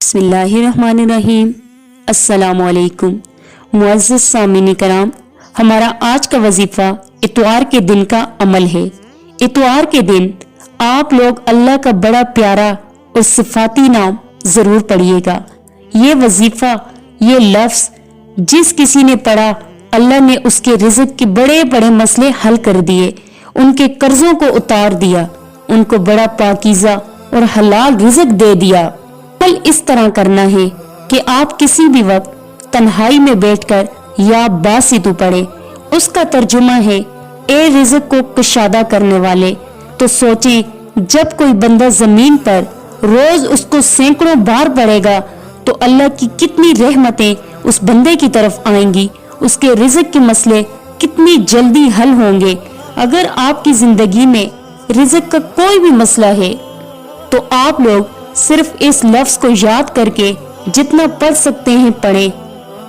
बिस्मिल्लाहिर्रहमानिर्रहीम। अस्सलामुअलैकुम। मुअज़्ज़ज़ सामीन कराम, हमारा आज का वजीफा इतवार के दिन का अमल है। इतवार के दिन आप लोग अल्लाह का बड़ा प्यारा और सिफाती नाम जरूर पढ़िएगा। ये वजीफा, ये लफ्ज जिस किसी ने पढ़ा, अल्लाह ने उसके रिज़्क के बड़े बड़े मसले हल कर दिए, उनके कर्जों को उतार दिया, उनको बड़ा पाकीज़ा और हलाल रिज़्क दे दिया। अमल इस तरह करना है कि आप किसी भी वक्त तन्हाई में बैठकर या बासितु पढ़े। उसका तर्जुमा है, ए रिज़्क को कुशादा करने वाले। तो सोचें, जब कोई बंदा जमीन पर रोज उसको सैकड़ों बार पढ़ेगा तो अल्लाह की कितनी रहमतें उस बंदे की तरफ आएंगी, उसके रिज़्क के मसले कितनी जल्दी हल होंगे। अगर आपकी जिंदगी में रिज़्क का कोई भी मसला है तो आप लोग सिर्फ इस लफ्ज को याद करके जितना पढ़ सकते हैं पढ़ें।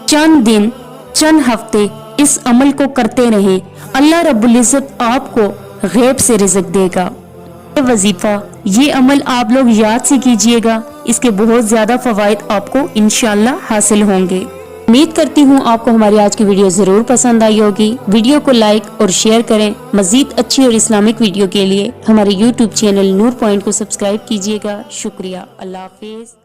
चंद दिन, चंद हफ्ते इस अमल को करते रहें, अल्लाह रब्बुल इज्जत आपको गैब से रिज़्क देगा। ये वजीफा, ये अमल आप लोग याद से कीजिएगा, इसके बहुत ज्यादा फवाइद आपको इंशाल्लाह हासिल होंगे। उम्मीद करती हूँ आपको हमारी आज की वीडियो जरूर पसंद आई होगी। वीडियो को लाइक और शेयर करें। मजीद अच्छी और इस्लामिक वीडियो के लिए हमारे YouTube चैनल नूर पॉइंट को सब्सक्राइब कीजिएगा। शुक्रिया। अल्लाह हाफिज।